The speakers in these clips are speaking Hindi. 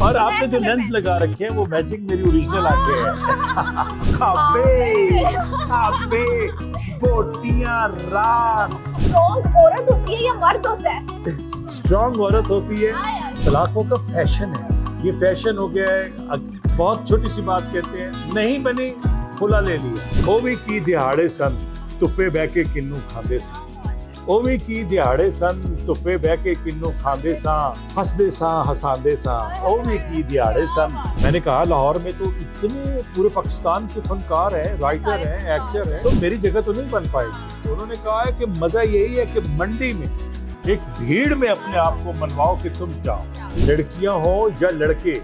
और आपने जो लेंस लगा रखे हैं वो मैचिंग मेरी ओरिजिनल आंखें हैं। खाबे बोटियां रात। स्ट्रॉन्ग औरत होती है या मर्द होता है? स्ट्रॉन्ग औरत होती है। तलाकों का फैशन है, ये फैशन हो गया है। बहुत छोटी सी बात कहते हैं, नहीं बनी खुला ले लिया। ओवी की दिहाड़े सन तुप्पे बह के किन्नू खांदे सा। ओवी की दिहाड़े सन तुप्पे बह के किन्नू खांदे सा, हंसदे सा हंसांदे सा। ओवी की दिहाड़े सन। मैंने कहा लाहौर में तो इतने पूरे पाकिस्तान के फनकार हैं, राइटर हैं, एक्टर हैं, तो मेरी जगह तो नहीं बन पाएगी। तो उन्होंने कहा है कि मजा यही है कि मंडी में एक भीड़ में अपने आप को मनवाओ कि तुम जाओ। लड़कियां हो या लड़के,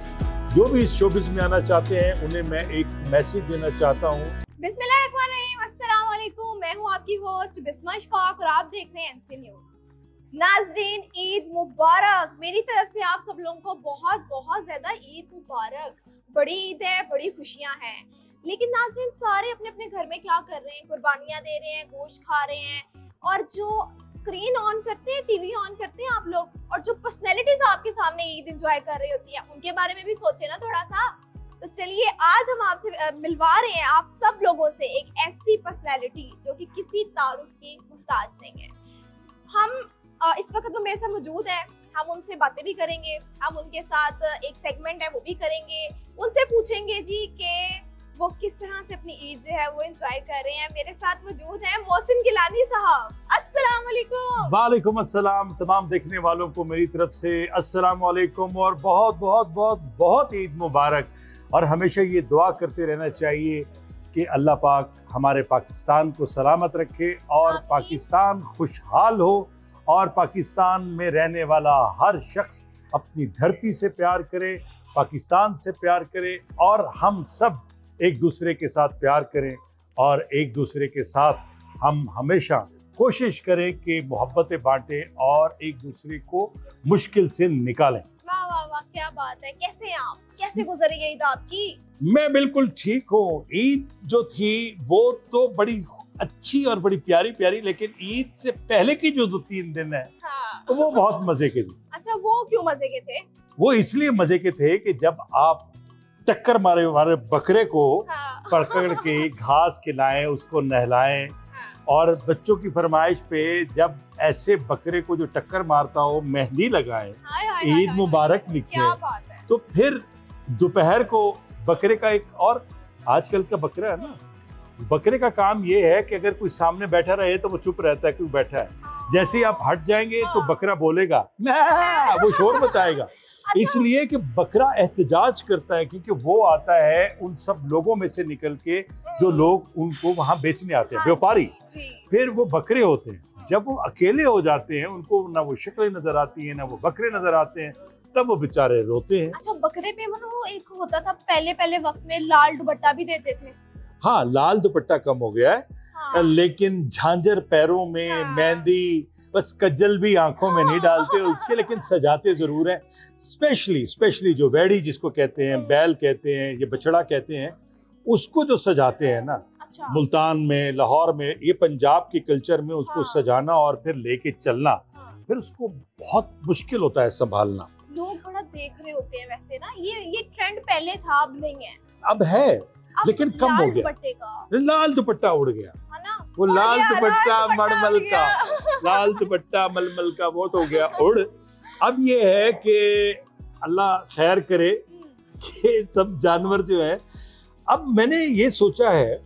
जो भी इस शोबिस में आना चाहते हैं, उन्हें मैं एक मैसेज देना चाहता हूँ। बिस्मिल्लाहिर्रहमानिर्रहीम, अस्सलाम वालेकुम। मैं हूँ आपकी होस्ट बिस्मा इशफाक और आप देख रहे हैं एनसी न्यूज। नाज़रीन, ईद मुबारक। मेरी तरफ से आप सब लोगों को बहुत बहुत ज्यादा ईद मुबारक। बड़ी ईद है, बड़ी खुशियाँ हैं, लेकिन नाज़रीन सारे अपने अपने घर में क्या कर रहे हैं? कुर्बानियाँ दे रहे हैं, गोश्त खा रहे हैं, और जो स्क्रीन ऑन करते हैं, टीवी ऑन करते हैं आप लोग, और जो पर्सनैलिटीज आपके सामने ईद एंजॉय कर रही होती है, उनके बारे में भी सोचे ना थोड़ा सा। तो चलिए आज हम आपसे मिलवा रहे हैं आप सब लोगों से एक ऐसी पर्सनैलिटी जो कि किसी तारुफ की मुहताज नहीं है। हम इस वक्त वो मेरे साथ मौजूद है, हम उनसे बातें भी करेंगे, हम उनके साथ एक सेगमेंट है वो भी करेंगे, उनसे पूछेंगे जी कि वो किस तरह से अपनी ईद जो है वो एंजॉय कर रहे हैं। मेरे साथ मौजूद हैं मोहसिन गिलानी साहब। अस्सलाम वालेकुम। वालेकुम अस्सलाम। तमाम देखने वालों को मेरी तरफ से अस्सलाम वालेकुम और बहुत बहुत बहुत बहुत ईद मुबारक। और हमेशा ये दुआ करते रहना चाहिए कि अल्लाह पाक हमारे पाकिस्तान को सलामत रखे और पाकिस्तान खुशहाल हो, और पाकिस्तान में रहने वाला हर शख्स अपनी धरती से प्यार करे, पाकिस्तान से प्यार करे, और हम सब एक दूसरे के साथ प्यार करें, और एक दूसरे के साथ हम हमेशा कोशिश करें कि मोहब्बतें बांटें और एक दूसरे को मुश्किल से निकालें। वाह वाह वाह, क्या बात है। कैसे हैं आप? कैसे गुजरी ये ईद आपकी? मैं बिल्कुल ठीक हूँ। ईद जो थी वो तो बड़ी अच्छी और बड़ी प्यारी प्यारी, लेकिन ईद से पहले की जो 2-3 दिन है तो वो बहुत मजे के थे। अच्छा, वो क्यों मजे के थे? वो इसलिए मजे के थे कि जब आप टक्कर मारे हमारे बकरे को पकड़ के घास खिलाएं, उसको नहलाएं, और बच्चों की फरमाइश पे जब ऐसे बकरे को जो टक्कर मारता हो मेहंदी लगाएं, ईद मुबारक लिखे, तो फिर दोपहर को बकरे का एक, और आजकल का बकरा है ना, बकरे का काम ये है कि अगर कोई सामने बैठा रहे तो वो चुप रहता है, क्यों बैठा है। जैसे ही आप हट जाएंगे तो बकरा बोलेगा, वो शोर मचाएगा। इसलिए कि बकरा एहतजाज करता है, क्योंकि वो आता है उन सब लोगों में से निकल के जो लोग उनको वहां बेचने आते हैं, व्यापारी। फिर वो बकरे होते हैं, जब वो अकेले हो जाते हैं, उनको ना वो शक्लें नजर आती है ना वो बकरे नजर आते हैं, तब वो बेचारे रोते हैं। अच्छा, बकरे पे वो एक होता था पहले वक्त में, लाल दुपट्टा भी देते थे। हाँ, लाल दुपट्टा कम हो गया है। हाँ। लेकिन झांझर पैरों में, हाँ। मेहंदी, बस कज्जल भी आंखों में नहीं डालते उसके, लेकिन सजाते जरूर हैं। स्पेशली जो वेड़ी जिसको कहते हैं, बैल कहते हैं, ये बछड़ा कहते हैं, उसको जो सजाते हैं ना, अच्छा। मुल्तान में, लाहौर में, ये पंजाब के कल्चर में उसको सजाना और फिर लेके चलना, फिर उसको बहुत मुश्किल होता है संभालना। लोग बड़ा देख रहे होते हैं वैसे ना, ये ट्रेंड पहले था, अब नहीं है। अब है, लेकिन कम हो गया। लाल दुपट्टा उड़ गया, वो लाल दुपट्टा मलमल का, लाल दुपट्टा मलमल का वो तो हो गया उड़। अब ये है कि अल्लाह खैर करे कि सब जानवर जो है, अब मैंने ये सोचा है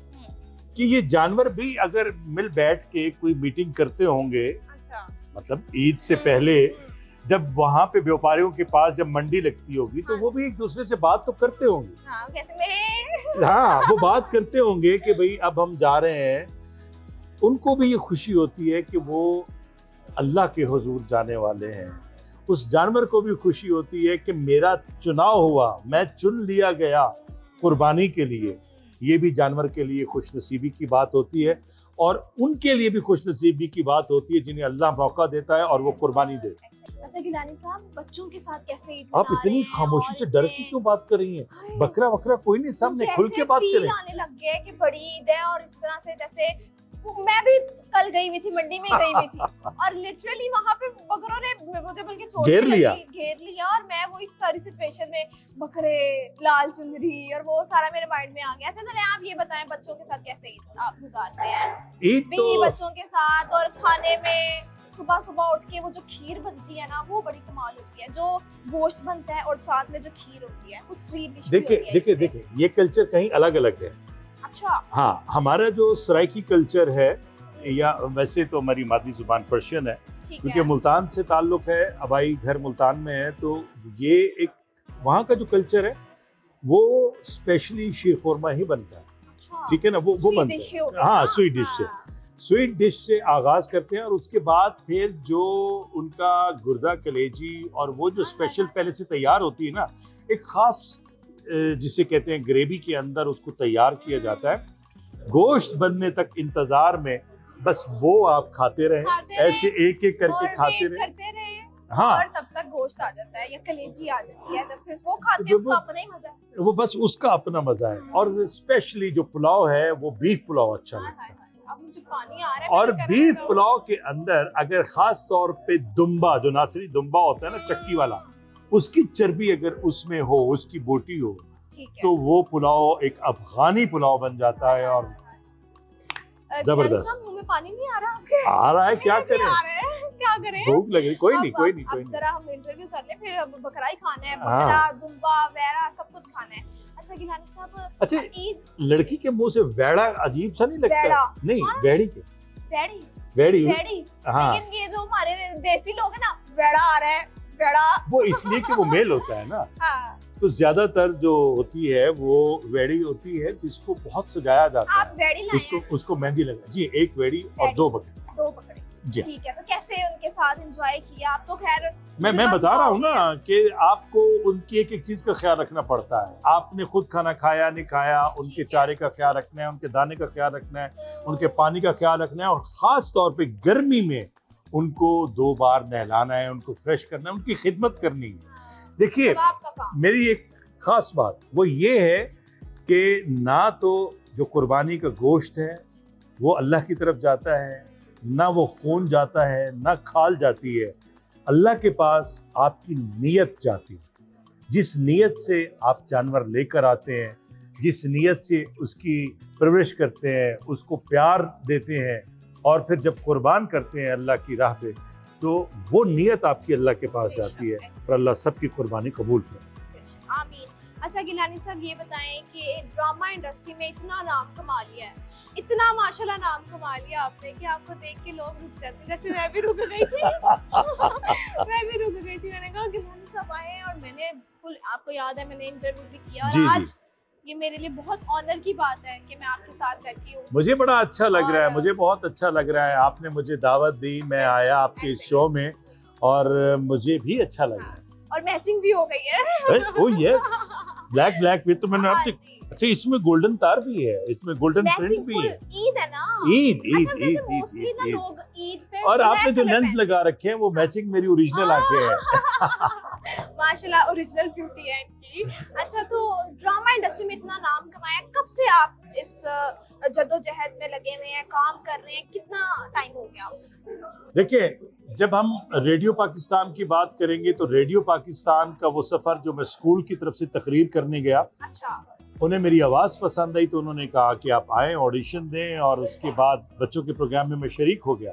कि ये जानवर भी अगर मिल बैठ के कोई मीटिंग करते होंगे, मतलब ईद से पहले जब वहां पे व्यापारियों के पास जब मंडी लगती होगी, तो वो भी एक दूसरे से बात तो करते होंगे। हाँ, वो बात करते होंगे कि भाई अब हम जा रहे हैं। उनको भी ये खुशी होती है कि वो अल्लाह के हुजूर जाने वाले हैं। उस जानवर को भी खुशी होती है कि मेरा चुनाव हुआ, मैं चुन लिया गया कुर्बानी के लिए। ये भी जानवर के लिए खुशनसीबी की बात होती है, और उनके लिए भी खुशनसीबी की बात होती है जिन्हें अल्लाह मौका देता है और वो कुर्बानी देता है। अच्छा गिलानी साहब, बच्चों के साथ कैसे ईद आप इतनी खामोशी से डर के क्यों बात कर रही हैं? बकरा वकरा कोई नहीं, सामने खुल के बात करें। आने लग गया कि बड़ी ईद है और इस तरह से जैसे मैं भी कल गई हुई थी, मंडी में गई हुई थी और लिटरली वहां पे बकरों ने मुझे बल्कि चोट घेर लिया और मैं वो इस सारी सिचुएशन में बकरे, लाल चुनरी और वो सारा मेरे माइंड में आ गया। अच्छा चले आप ये बताएं बच्चों के साथ कैसे ईद आप गुजारते हैं? ईद तो बच्चों के साथ और खाने में सुबह सुबह उठ के वो जो खीर बनती है ना वो बड़ी कमाल होती है, जो गोश्त बनता है और साथ में जो खीर होती है कुछ स्वीट डिश देखिए ये कल्चर कहीं अलग अलग है। अच्छा हाँ, हमारा जो सराइकी कल्चर है, या वैसे तो हमारी मादरी जुबान पर्शियन है क्योंकि मुल्तान से ताल्लुक है, अबाई घर मुल्तान में है, तो ये एक वहाँ का जो कल्चर है वो स्पेशली शीर खुरमा ही बनता है। अच्छा, ठीक है ना, वो बनता है। हाँ, स्वीट डिश से आगाज करते हैं और उसके बाद फिर जो उनका गुर्दा कलेजी और वो जो स्पेशल पहले से तैयार होती है ना, एक खास जिसे कहते हैं ग्रेवी के अंदर उसको तैयार किया जाता है। गोश्त बनने तक इंतजार में बस वो आप खाते रहे, ऐसे एक एक करके खाते रहे। हाँ, और तब तक गोश्त आ जाता है या कलेजी आ जाती है, तो फिर वो खाते हैं, उसका अपना ही मजा है। वो बस उसका अपना मजा है। और स्पेशली जो पुलाव है वो बीफ पुलाव अच्छा लगता है। अब मुझे पानी आ रहा है। और बीफ पुलाव के अंदर अगर खास तौर पे दुम्बा, जो नासरी दुम्बा होता है ना चक्की वाला, उसकी चर्बी अगर उसमें हो, उसकी बोटी हो, तो वो पुलाव एक अफगानी पुलाव बन जाता है और जबरदस्त। मुंह में पानी नहीं आ रहा आपके? आ रहा है, क्या करें, क्या करें, भूख लग रही। कोई नहीं। अब जरा हम इंटरव्यू कर ले, फिर अब बकरा ही खाना है, बकरा दुम्बा वैरा सब कुछ खाना है। अच्छा गिलानी साहब, अच्छा लड़की के मुंह से वेड़ा अजीब सा नहीं लगता? नहीं, वेड़ी के वेड़ी। हाँ, लेकिन ये जो हमारे देसी लोग हैं ना, वेड़ा आ रहा है, वेड़ा, वो इसलिए कि वो मेल होता है ना। हाँ। तो ज्यादातर जो होती है वो वेड़ी होती है जिसको बहुत सजाया जाता आप है, उसको मेहंदी लगा जी, एक वेड़ी और दो बकरे जी। ठीक है, तो कैसे उनके साथ एंजॉय किया आप? तो खैर मैं बता रहा हूँ ना कि आपको उनकी एक एक चीज का ख्याल रखना पड़ता है। आपने खुद खाना खाया नहीं खाया, उनके चारे का ख्याल रखना है, उनके दाने का ख्याल रखना है, उनके पानी का ख्याल रखना है, और खास तौर पे गर्मी में उनको 2 बार नहलाना है, उनको फ्रेश करना है, उनकी खिदमत करनी है। देखिए मेरी एक खास बात वो ये है कि ना तो जो कुर्बानी का गोश्त है वो अल्लाह की तरफ जाता है, ना वो खून जाता है, ना खाल जाती है। अल्लाह के पास आपकी नीयत जाती है। जिस नीयत से आप जानवर लेकर आते हैं, जिस नीयत से उसकी परवरिश करते हैं, उसको प्यार देते हैं और फिर जब कुर्बान करते हैं अल्लाह की राह पे, तो वो नीयत आपकी अल्लाह के पास जाती है और अल्लाह सबकी कुर्बानी कबूल करे। आमीन। अच्छा गिलानी साहब ये बताएं कि ड्रामा इंडस्ट्री में इतना नाम कमा लिया है, इतना माशाल्लाह नाम कमा लिया आपने कि आपको देख के लोग रुक जाते हैं। जैसे मैं भी रुक गई थी मैंने कहा गिलानी साहब आए और मैंने फुल, आपको याद है मैंने इंटरव्यू भी किया, और आज ये मेरे लिए बहुत ऑनर की बात है कि मैं आपके साथ बैठी हूँ। मुझे बड़ा अच्छा लग रहा है, मुझे बहुत अच्छा लग रहा है। आपने मुझे दावत दी, मैं आया आपके इस शो में और मुझे भी अच्छा लग रहा है। और मैचिंग भी हो गई है। ओह यस, ब्लैक विद, तो मैंने आपसे, अच्छा इसमें गोल्डन तार भी है, इसमें गोल्डन प्रिंट भी है। ईद है ना, ईद लोग ईद पे, और आपने जो लेंस लगा रखे हैं वो मैचिंग मेरी ओरिजिनल आंखें हैं। माशाल्लाह ओरिजिनल ब्यूटी है इनकी। अच्छा तो ड्रामा इंडस्ट्री में इतना नाम कमाया, कब से आप इस जद्दोजहद में लगे हुए हैं, काम कर रहे हैं, कितना टाइम हो गया? देखिए जब हम रेडियो पाकिस्तान की बात करेंगे तो रेडियो पाकिस्तान का वो सफर जो मैं स्कूल की तरफ से तकरीर करने गया, अच्छा, उन्हें मेरी आवाज़ पसंद आई तो उन्होंने कहा कि आप आएँ ऑडिशन दें, और उसके बाद बच्चों के प्रोग्राम में मैं शरीक हो गया।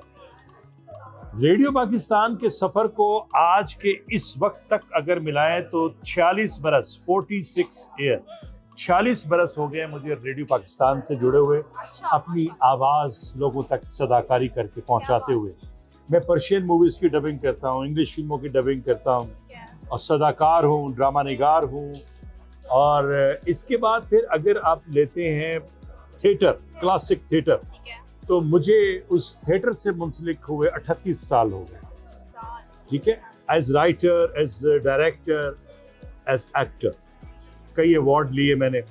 रेडियो पाकिस्तान के सफ़र को आज के इस वक्त तक अगर मिलाएं तो 46 बरस, 46 ईयर, 46 बरस हो गए मुझे रेडियो पाकिस्तान से जुड़े हुए, अपनी आवाज़ लोगों तक सदाकारी करके पहुंचाते हुए। मैं पर्शियन मूवीज़ की डबिंग करता हूँ, इंग्लिश फिल्मों की डबिंग करता हूँ, और सदाकार हूँ, ड्रामा निगार हूँ। और इसके बाद फिर अगर आप लेते हैं थिएटर, क्लासिक थिएटर, तो मुझे उस थिएटर से मुंसलिक हुए 38 साल हो गए। ठीक है, as writer, as director, as actor. कई अवार्ड लिए मैंने,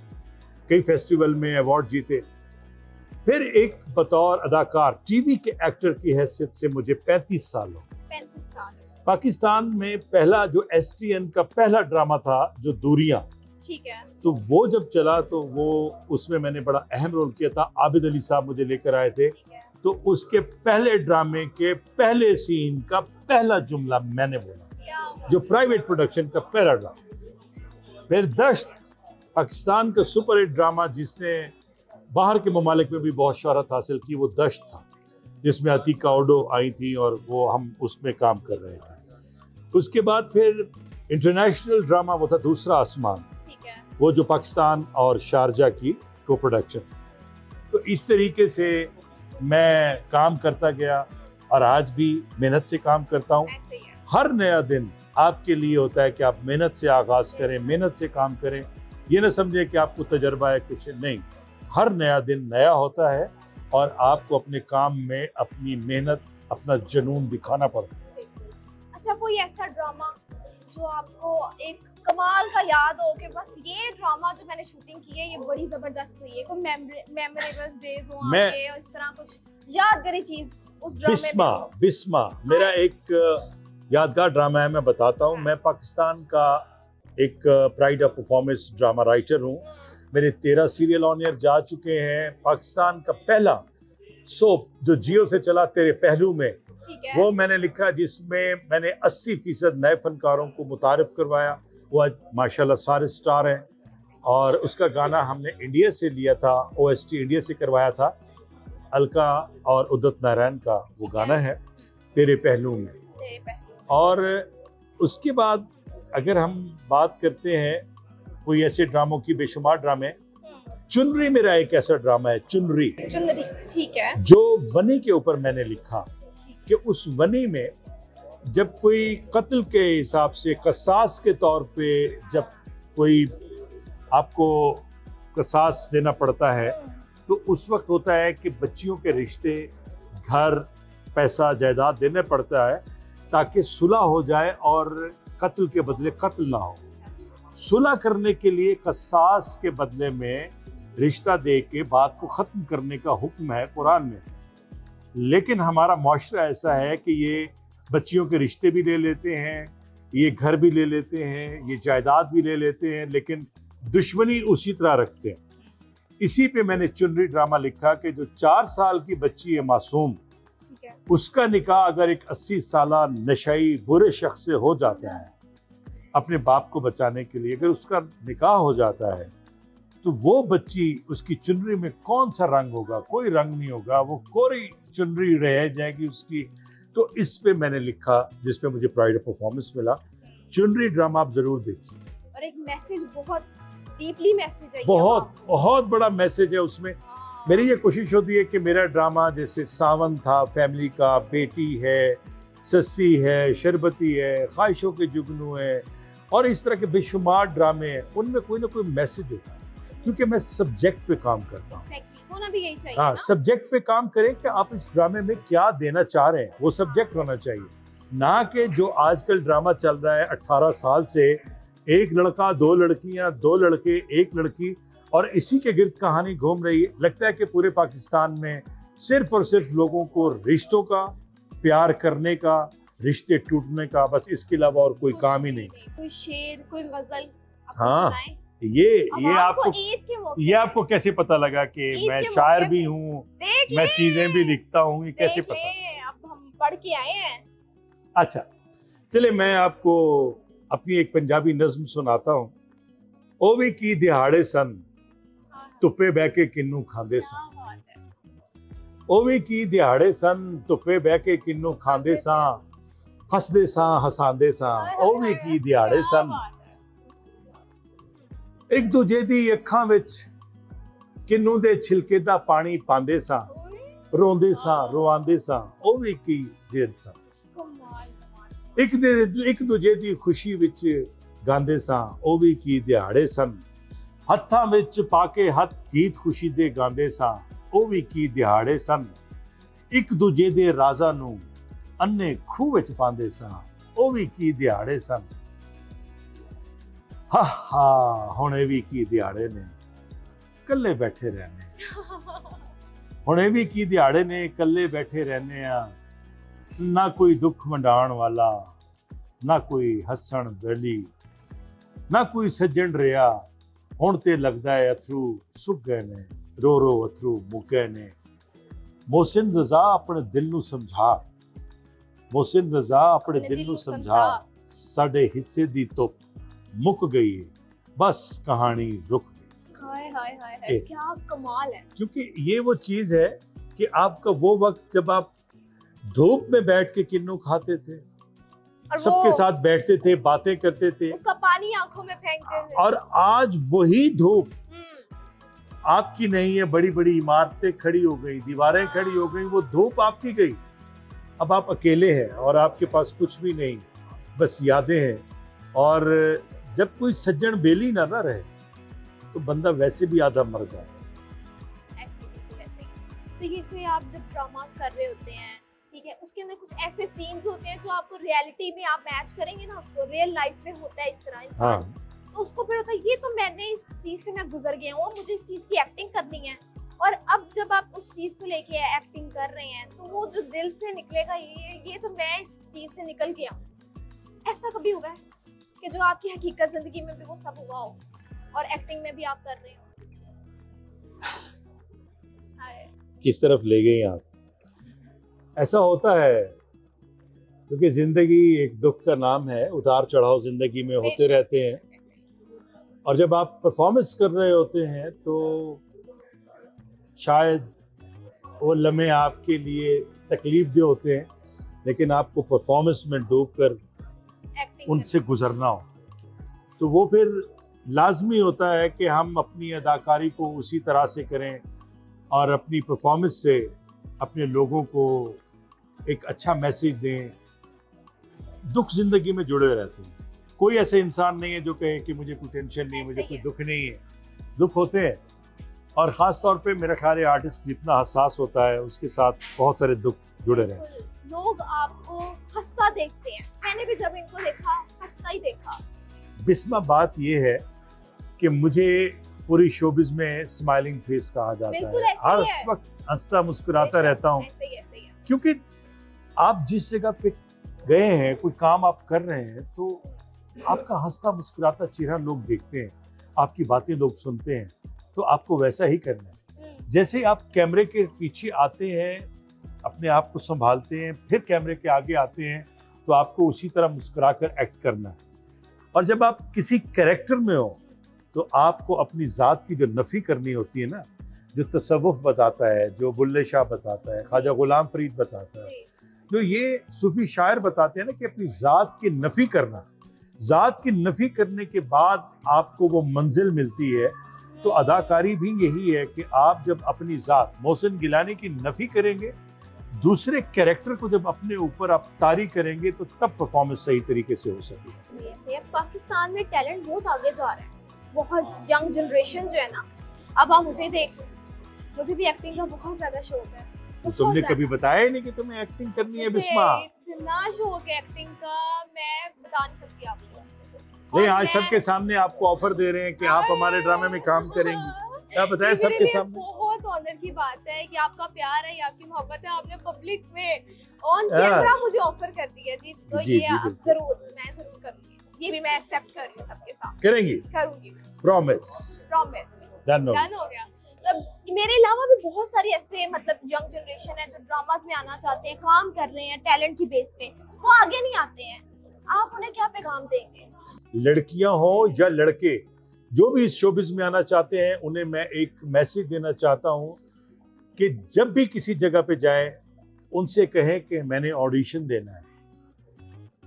कई फेस्टिवल में अवार्ड जीते। फिर एक बतौर अदाकार, टीवी के एक्टर की हैसियत से मुझे 35 साल हो गए। 35 साल। पाकिस्तान में पहला जो STN का पहला ड्रामा था जो दूरियां, ठीक है, तो वो जब चला तो वो उसमें मैंने बड़ा अहम रोल किया था। आबिद अली साहब मुझे लेकर आए थे तो उसके पहले ड्रामे के पहले सीन का पहला जुमला मैंने बोला, जो प्राइवेट प्रोडक्शन का पहला ड्रामा। फिर दश्त, पाकिस्तान का सुपर हिट ड्रामा जिसने बाहर के ममालिक में भी बहुत शोहरत हासिल की, वो दश्त था, जिसमें अतीका ओडो आई थी और वो हम उसमें काम कर रहे थे। उसके बाद फिर इंटरनेशनल ड्रामा वो था दूसरा आसमान, वो जो पाकिस्तान और शारजा की को प्रोडक्शन। तो इस तरीके से मैं काम करता गया और आज भी मेहनत से काम करता हूँ। हर नया दिन आपके लिए होता है कि आप मेहनत से आगाज करें, मेहनत से काम करें। ये ना समझे कि आपको तजर्बा है कुछ नहीं, हर नया दिन नया होता है और आपको अपने काम में अपनी मेहनत, अपना जुनून दिखाना पड़ता है। अच्छा, कोई ऐसा ड्रामा जो आपको एक कमाल का याद हो कि बस ये ड्रामा जो मैंने शूटिंग की है ये बड़ी जबरदस्त हुई है, कोई मेमोरेबल डेज हो आपके और इस तरह कुछ यादगारी चीज उस ड्रामे में? बिस्मा मेरा एक यादगार ड्रामा है, मैं बताता हूँ। मैं पाकिस्तान का एक pride of performance drama writer हूँ। मेरे 13 सीरियल ऑन एयर जा चुके हैं। पाकिस्तान का पहला सोप जो जियो से चला तेरे पहलू में, वो मैंने लिखा, जिसमें मैंने 80% नए फनकारों को मुतारिफ करवाया। वो आज माशाल्लाह सारे स्टार हैं और उसका गाना हमने इंडिया से लिया था, OST इंडिया से करवाया था। अलका और उदित नारायण का वो गाना है तेरे पहलू में। और उसके बाद अगर हम बात करते हैं कोई ऐसे ड्रामों की, बेशुमार ड्रामे, चुनरी मेरा एक ऐसा ड्रामा है, चुनरी, ठीक है, जो वनी के ऊपर मैंने लिखा कि उस वनी में जब कोई कत्ल के हिसाब से कसास के तौर पे जब कोई आपको कसास देना पड़ता है, तो उस वक्त होता है कि बच्चियों के रिश्ते, घर, पैसा, जायदाद देने पड़ता है ताकि सुलह हो जाए और कत्ल के बदले कत्ल ना हो। सुलह करने के लिए कसास के बदले में रिश्ता दे के बात को ख़त्म करने का हुक्म है कुरान में। लेकिन हमारा माशरा ऐसा है कि ये बच्चियों के रिश्ते भी ले लेते हैं, ये घर भी ले लेते हैं, ये जायदाद भी ले लेते हैं, लेकिन दुश्मनी उसी तरह रखते हैं। इसी पे मैंने चुनरी ड्रामा लिखा कि जो 4 साल की बच्ची है मासूम, उसका निकाह अगर एक 80 साला नशाई बुरे शख्स से हो जाता है, अपने बाप को बचाने के लिए अगर उसका निकाह हो जाता है, तो वो बच्ची, उसकी चुनरी में कौन सा रंग होगा? कोई रंग नहीं होगा, वो कोरी चुनरी रह जाएगी उसकी। तो इस पे मैंने लिखा, जिस पे मुझे प्राइड ऑफ परफॉर्मेंस मिला। चुनरी ड्रामा आप जरूर देखिए। और एक मैसेज, बहुत डीपली मैसेज है, बहुत बड़ा मैसेज है उसमें। मेरी ये कोशिश होती है कि मेरा ड्रामा, जैसे सावन था फैमिली का, बेटी है, सस्सी है, शरबती है, ख्वाहिशों के जुगनू है, और इस तरह के बेशुमार ड्रामे हैं, उनमें कोई ना कोई मैसेज होता है, क्योंकि मैं सब्जेक्ट पे काम करता हूँ। होना भी यही चाहिए। हाँ, सब्जेक्ट पे काम करें कि आप इस ड्रामे में क्या देना चाह रहे हैं, वो सब्जेक्ट होना चाहिए। ना कि जो आजकल ड्रामा चल रहा है 18 साल से, एक लड़का, 2 लड़कियां, 2 लड़के, 1 लड़की, और इसी के गिर्द कहानी घूम रही है। लगता है कि पूरे पाकिस्तान में सिर्फ और सिर्फ लोगों को रिश्तों का, प्यार करने का, रिश्ते टूटने का, बस इसके अलावा और कोई काम ही नहीं। कोई शेर, कोई गजल? हाँ, ये आपको कैसे पता लगा कि मैं शायर भी हूँ, मैं चीजें भी लिखता हूँ? ये कैसे पता? अब हम पढ़ के आए हैं। अच्छा, चले मैं आपको अपनी एक पंजाबी नज्म सुनाता हूँ। ओवे की दिहाड़े सन, धुप्पे बह के किन्नू खांदे सन। ओवे की दिहाड़े सन, धुप्पे बह के किन्नू खांदे सां, हसदे सां हसांदे सां। ओवे की दिहाड़े सन, एक दूजे दी अखां विच किन्नू दे छिलके दा पानी पांदे सां, रोंदे सां रोआंदे सां। ओवे की देर सन, एक दूजे दी खुशी विच गांदे सां। ओवे की दिहाड़े सन, हत्थां विच पाके हत्थ गीत खुशी दे गांदे सां। ओवे की दिहाड़े सन, एक दूजे दे राज़ां नूं अन्ने खूह विच पांदे सां। ओवे की दिहाड़े सन। हा हा, हुणे भी की दिहाड़े ने कल्ले बैठे रहने। हुणे भी की दिहाड़े ने कल्ले बैठे रहने आ, ना कोई दुख वंडाण वाला, ना कोई हसण बेली, ना कोई सज्जण रिया। हुण ते लगदा है अथरू सुक गए ने, रो रो अथरू मुक गए ने। मोहसिन रजा अपने दिल नू समझा, मोहसिन रजा अपने दिल नू समझा, साडे हिस्से दी तो मुक गई है, बस कहानी रुक गई। हाय हाय हाय हाय, क्या कमाल है। क्योंकि ये वो चीज है कि आपका वो वक्त जब आप धूप में बैठ के किन्नू खाते थे, सबके साथ बैठते थे, बातें करते थे, उसका पानी आंखों में फेंकते थे, और आज वही धूप आपकी नहीं है, बड़ी बड़ी इमारतें खड़ी हो गई, दीवारें खड़ी हो गई, वो धूप आपकी गई। अब आप अकेले हैं और आपके पास कुछ भी नहीं, बस यादें हैं। और जब कोई सज्जन बेली ना रहे तो बंदा वैसे भी आधा मर जाए। तो ये कोई आप जब ड्रामास कर रहे होते हैं, ठीक है, उसके अंदर कुछ ऐसे सीन्स होते हैं जो आपको रियलिटी में आप मैच करेंगे ना, उसको रियल लाइफ में होता है इस तरह इंसान, हाँ। तो उसको फिर होता है ये तो मैंने इस चीज से मैं गुजर गया हूँ, मुझे इस चीज की एक्टिंग करनी है। और अब जब आप उस चीज को लेके एक्टिंग कर रहे हैं तो वो जो दिल से निकलेगा, ये तो मैं इस चीज से निकल गया हूँ। ऐसा कभी हुआ है कि जो आपकी हकीकत जिंदगी में भी वो सब हुआ हो और एक्टिंग में भी आप कर रहे हो? किस तरफ ले गई आप? ऐसा होता है क्योंकि जिंदगी एक दुख का नाम है, उतार चढ़ाव जिंदगी में होते रहते हैं। और जब आप परफॉर्मेंस कर रहे होते हैं तो शायद वो लम्हे आपके लिए तकलीफ दे होते हैं, लेकिन आपको परफॉर्मेंस में डूबकर उनसे गुजरना हो तो वो फिर लाजमी होता है कि हम अपनी अदाकारी को उसी तरह से करें और अपनी परफॉर्मेंस से अपने लोगों को एक अच्छा मैसेज दें। दुख जिंदगी में जुड़े रहते हैं, कोई ऐसे इंसान नहीं है जो कहे कि मुझे कोई टेंशन नहीं है, मुझे कोई दुख नहीं है। दुख होते हैं, और ख़ास तौर पे मेरा ख्याल है आर्टिस्ट जितना हसास होता है उसके साथ बहुत सारे दुख जुड़े रहते हैं। लोग आपको हंसता देखते हैं, मैंने भी जब इनको देखा हंसता ही देखा। बिस्मा, बात ये है कि मुझे पूरी शोबिज़ में स्माइलिंग फेस कहा जाता है, हर वक्त हंसता मुस्कुराता रहता हूँ, क्योंकि आप जिस जगह पे गए हैं, कोई काम आप कर रहे हैं, तो आपका हंसता मुस्कुराता चेहरा लोग देखते हैं, आपकी बातें लोग सुनते हैं, तो आपको वैसा ही करना है। जैसे आप कैमरे के पीछे आते हैं, अपने आप को संभालते हैं, फिर कैमरे के आगे आते हैं, तो आपको उसी तरह मुस्कुरा कर एक्ट करना है। और जब आप किसी कैरेक्टर में हो तो आपको अपनी ज़ात की जो नफ़ी करनी होती है ना, जो तसव्वुफ़ बताता है, जो बुल्ले शाह बताता है, ख्वाजा गुलाम फरीद बताता है, जो ये सूफी शायर बताते हैं ना कि अपनी ज़ात की नफ़ी करना, ज़ात की नफ़ी करने के बाद आपको वो मंजिल मिलती है। तो अदाकारी भी यही है कि आप जब अपनी ज़ात मोहसिन गिलानी की नफ़ी करेंगे, दूसरे कैरेक्टर को जब अपने ऊपर आप तारी करेंगे, तो तब परफॉर्मेंस सही तरीके से हो सकेगी। पाकिस्तान में टैलेंट बहुत आगे जा रहा है, बहुत यंग जनरेशन जो है ना। अब आप मुझे देख लो, मुझे भी एक्टिंग का बहुत ज्यादा शौक है। तो तुमने कभी बताया नहीं कि तुम्हें एक्टिंग करनी है बिस्मा? इतना शौक है एक्टिंग का, मैं बता नहीं सकती आपको। नहीं, आज सबके सामने आपको ऑफर दे रहे हैं कि आप हमारे ड्रामे में काम करेंगी। क्या बताएं सबके सामने? बहुत ऑनर की बात है कि आपका प्यार है, आपकी मोहब्बत है, आपने पब्लिक में ऑन कैमरा मुझे ऑफर कर दिया जी, तो ये जरूर मैं जरूर करूंगी, ये भी मैं एक्सेप्ट कर रही हूं सबके साथ। करेंगी? करूंगी, प्रॉमिस। डन हो गया। तो मेरे अलावा भी बहुत सारी ऐसे मतलब यंग जनरेशन है जो ड्रामास में आना चाहते हैं, काम कर रहे हैं टैलेंट की बेस पे, वो आगे नहीं आते हैं। आप उन्हें क्या पैगाम देंगे? लड़कियां हो या लड़के, जो भी इस शोबिज़ में आना चाहते हैं, उन्हें मैं एक मैसेज देना चाहता हूं कि जब भी किसी जगह पे जाएं, उनसे कहें कि मैंने ऑडिशन देना है।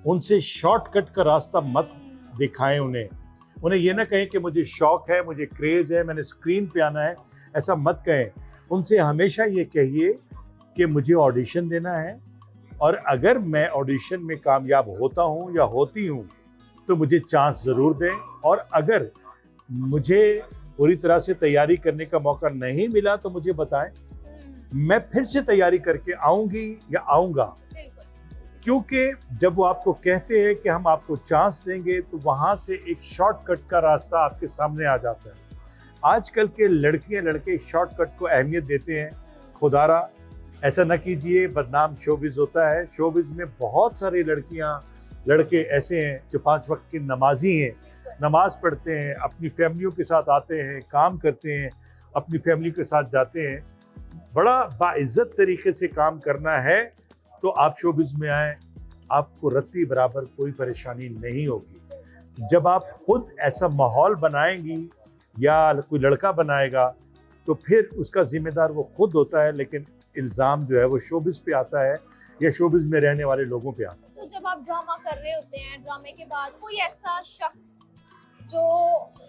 उनसे शॉर्टकट का रास्ता मत दिखाएं उन्हें ये ना कहें कि मुझे शौक है, मुझे क्रेज़ है, मैंने स्क्रीन पे आना है, ऐसा मत कहें। उनसे हमेशा ये कहिए कि मुझे ऑडिशन देना है, और अगर मैं ऑडिशन में कामयाब होता हूँ या होती हूँ तो मुझे चांस ज़रूर दें, और अगर मुझे पूरी तरह से तैयारी करने का मौका नहीं मिला तो मुझे बताएं, मैं फिर से तैयारी करके आऊँगी या आऊँगा। क्योंकि जब वो आपको कहते हैं कि हम आपको चांस देंगे, तो वहाँ से एक शॉर्टकट का रास्ता आपके सामने आ जाता है। आजकल के लड़कियां लड़के शॉर्टकट को अहमियत देते हैं। खुदारा ऐसा न कीजिए, बदनाम शोबिज़ होता है। शोबिज़ में बहुत सारी लड़कियां लड़के ऐसे हैं जो 5 वक्त की नमाजी हैं, नमाज पढ़ते हैं, अपनी फैमिलियों के साथ आते हैं, काम करते हैं, अपनी फैमिली के साथ जाते हैं, बड़ा बाइज्जत तरीके से काम करना है तो आप शोबिज़ में आए, आपको रत्ती बराबर कोई परेशानी नहीं होगी। जब आप खुद ऐसा माहौल बनाएंगी या कोई लड़का बनाएगा तो फिर उसका जिम्मेदार वो खुद होता है, लेकिन इल्ज़ाम जो है वो शोबिज़ पे आता है या शोबिज़ में रहने वाले लोगों पे आता है। तो जब आप ड्रामा कर रहे होते हैं, ड्रामे के बाद कोई ऐसा शख्स जो